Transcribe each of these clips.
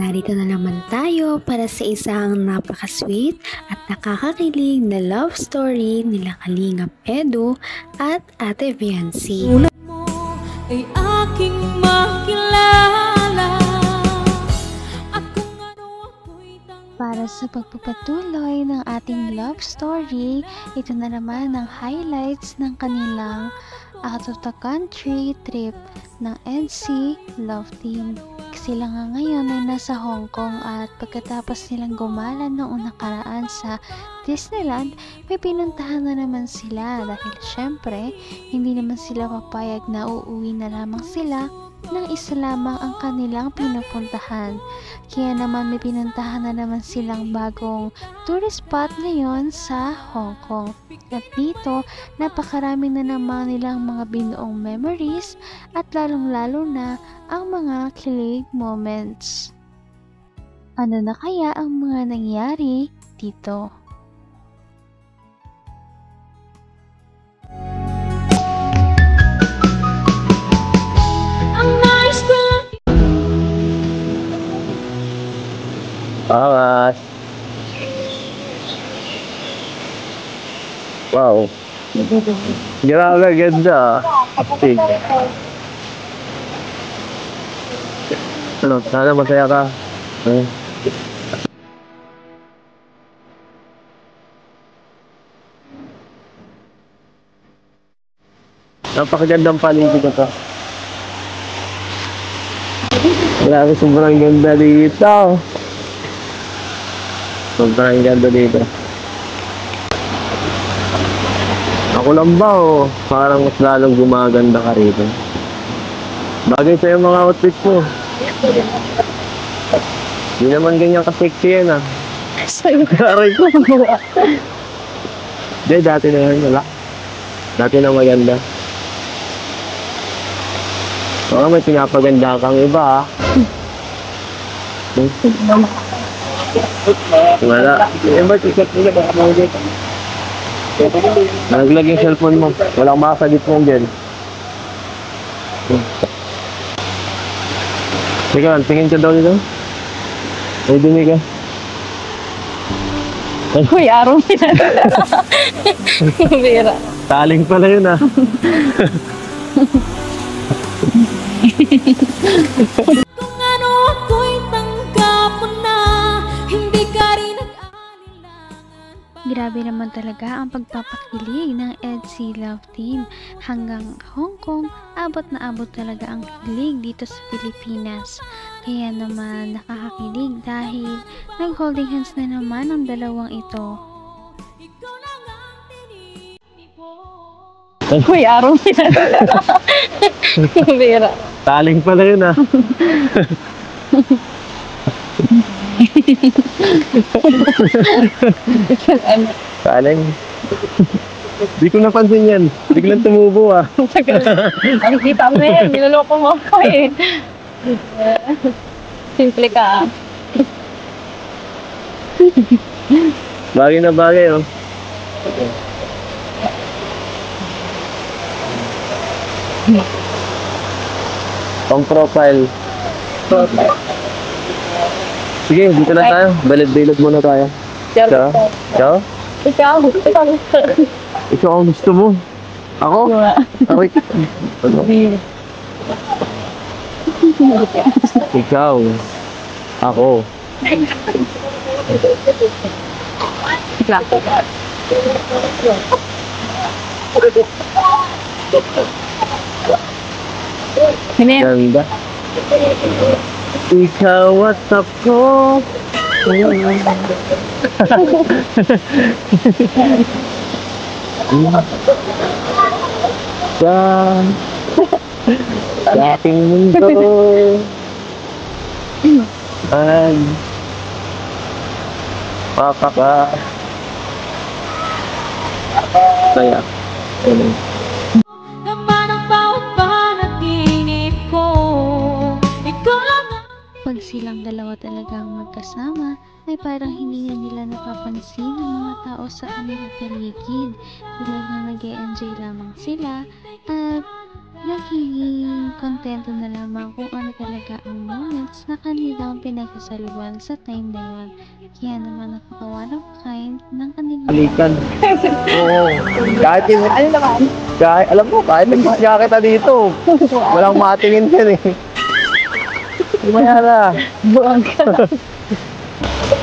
narito na naman tayo para sa isang napaka-sweet at nakakakilig na love story nila Kalingap Edu at Ate Viancy. Ulat mo ay aking makilala at kung ano ako'y Para sa pagpapatuloy ng ating love story, ito na naman ang highlights ng kanilang out of the country trip ng EDC Love Team. Sila nga ngayon ay nasa Hong Kong at pagkatapos nilang gumala noong nakaraan sa Disneyland, may pinuntahan na naman sila dahil syempre hindi naman sila papayag na uuwi na lamang sila nang isa lamang ang kanilang pinupuntahan. Kaya naman may pinuntahan na naman silang bagong tourist spot ngayon sa Hong Kong. At dito, napakarami na naman nilang mga binuong memories at lalong-lalo na ang mga kilig moments. Ano na kaya ang mga nangyari dito? Angas. Wow. Grabe, ganda. Astig. Ano, sana masaya ka. Napakagandang paligid na to. Grabe, sobrang ganda dito. Sobrang ganda dito. Ako lang ba o parang mas lalong gumaganda ka rito? Bagay sa'yo mga outfit mo. Hindi naman ganyan ka-sexy yan ah. Aray ko. Hindi, dati na yan. Wala. Dati na maganda. Baka may pinapaganda kang iba ah. Wala. Eh, ba't ikat nila? Baka mo dito. Naglag yung cellphone mo. Walang makasagit mo dyan. Sige man, tingin ka daw dito. Ay, dumi ka. Uy, araw nila. Bira. Taling pala yun ah. kung ano ako'y tanggap mo na hindi ka rin nag-alinlangan. Grabe naman talaga ang pagpapakilig ng EDC Love Team. Hanggang Hong Kong, abot na abot talaga ang kilig dito sa Pilipinas. Kaya naman nakakakilig dahil nag-holding hands na naman ang dalawang ito. Ikaw lang ang tinitipo. Uy, araw nila. Bira. Taling pala yun ah. Taling. Di ko napansin yan. Biglang tumubo ah. Ang kita mo yan, niloloko mo ako eh. Simple ka. Bagay na bagay oh. Pang profile. Sige, dito na tayo. Balad-balad muna tayo. Ciao. Ciao? Ikaw. Ikaw ang gusto mo. Ako? Aray. Ano? Ikaw. Ako. Ikaw. Ganda. Ikaw at ako. Sa ating mundo ay papaka saya. Naman ang bawat panaginip ko. Ikaw lang ang Pag silang dalawa talagang magkasama, ay parang hindi na nila napapansin ng mga tao sa kanilang paligid. Talagang nag-e-enjoy lamang sila at Nagiging kontento na lamang kung ano talaga ang moments na kanilang pinagsasaluhan sa time na yun. Kaya naman napakawa ng kind ng kanilang Balikan. Oo. Kahit yung, Ano naman? kahit, alam mo, kahit nagmasya kita dito, walang matingin yan eh. Mayara. Buwag ka.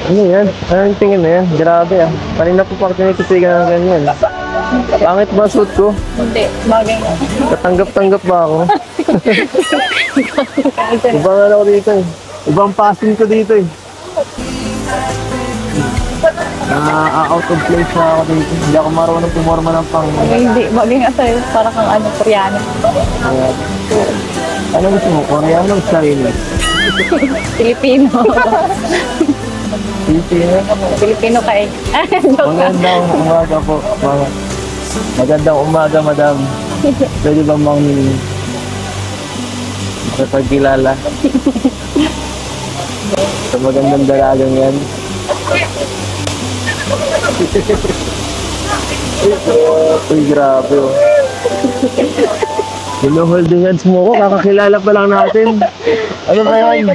Ano yan? Ano yung tingin na yan? Grabe ah. Kanina po pa tinititigan ng ganyan. Pangit ba suit ko? Hindi, bagay mo. Katanggap-tanggap ba ako? Ibang ano ko dito eh. Ibang passing ko dito eh. Out of place na ako dito. Hindi ako marunong pumorma ng pang... Hindi, bagay nga sa'yo. Para kang ano, Koreano. Ano gusto mo? Koreano o Chinese? Filipino. Filipino? Filipino ka eh. Magandang umaga po. Magandang umaga, madam. Pwede ba makapagkilala? Sa magandang dalagang yan. Uy, grabe oh. Hinuholding hands mo ko, kakakilala pa lang natin. Ano ba yan?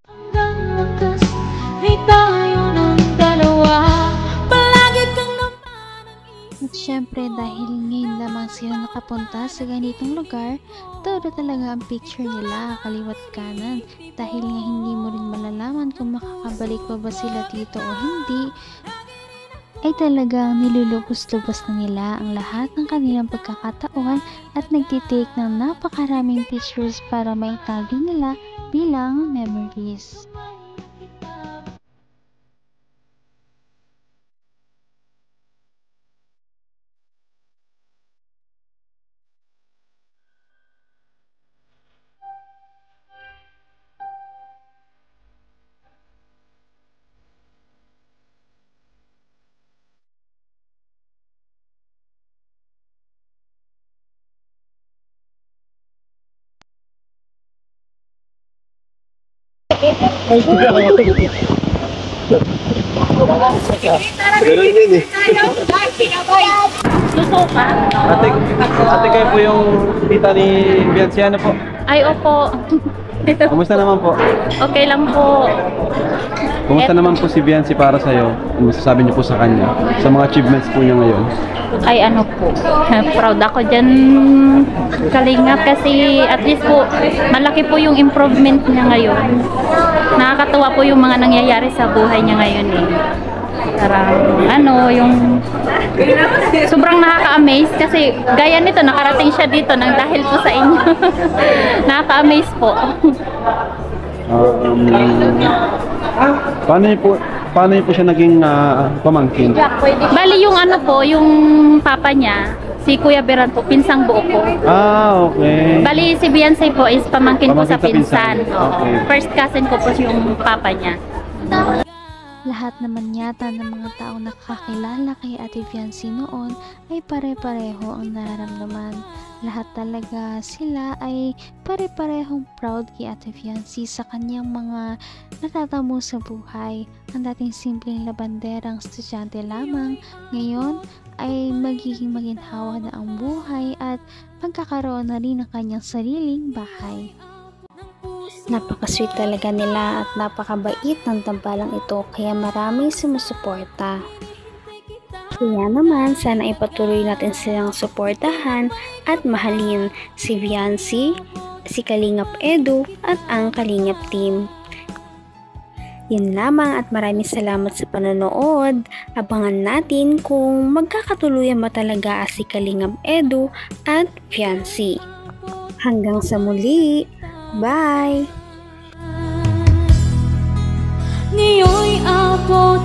Hanggang wakas ay tayo ng dalawa. Palagi kang At syempre dahil ngayon lamang sila nakapunta sa ganitong lugar, todo talaga ang picture nila kaliwat kanan. Dahil nga hindi mo rin malalaman kung makakabalik pa ba sila dito o hindi, ay talagang nilulubos-lubos na nila ang lahat ng kanilang pagkakataon at nagtitake ng napakaraming pictures para maitago nila bilang memories. Ganun yun eh. Susuka. Ate kayo po yung tita ni Bianci, ano po? Ay, opo. Kumusta naman po? Okay lang po. Kumusta naman po si Bianci para sa'yo? Ano masasabi niyo po sa kanya? Sa mga achievements po niya ngayon? Ay, ano po. Proud ako dyan, Kalingap, kasi at least po, malaki po yung improvement niya ngayon. Nakakatuwa po yung mga nangyayari sa buhay niya ngayon eh. Parang, ano, yung sobrang nakaka-amaze kasi gaya nito, nakarating siya dito nang dahil po sa inyo. Nakaka-amaze po. Paano niyo po siya naging pamangkin? Bali yung ano po, yung papa niya, si Kuya Beran po, pinsang buo ko. Okay. Bali si Beyonce po is pamangkin ko sa Pamangkin sa pinsan. pinsan. Oo. Okay. First cousin ko po yung papa niya. Lahat naman yata ng mga taong nakakilala kay Ate Bianci noon ay pare-pareho ang nararamdaman. Lahat talaga sila ay pare-parehong proud kay Ate Bianci sa kanyang mga natatamo sa buhay. Ang dating simpleng labanderang estudyante lamang, ngayon ay magiging maginhawa na ang buhay at magkakaroon na rin ng kanyang sariling bahay. Napaka-sweet talaga nila at napakabait ng tambalang ito kaya maraming sumusuporta. Kaya naman sana ipatuloy natin silang suportahan at mahalin si Bianci, si Kalingap Edu at ang Kalingap team. Yun lamang at maraming salamat sa panonood. Abangan natin kung magkakatuluyan ba talaga si Kalingap Edu at Bianci. Hanggang sa muli! Bye! Ngayon'y abot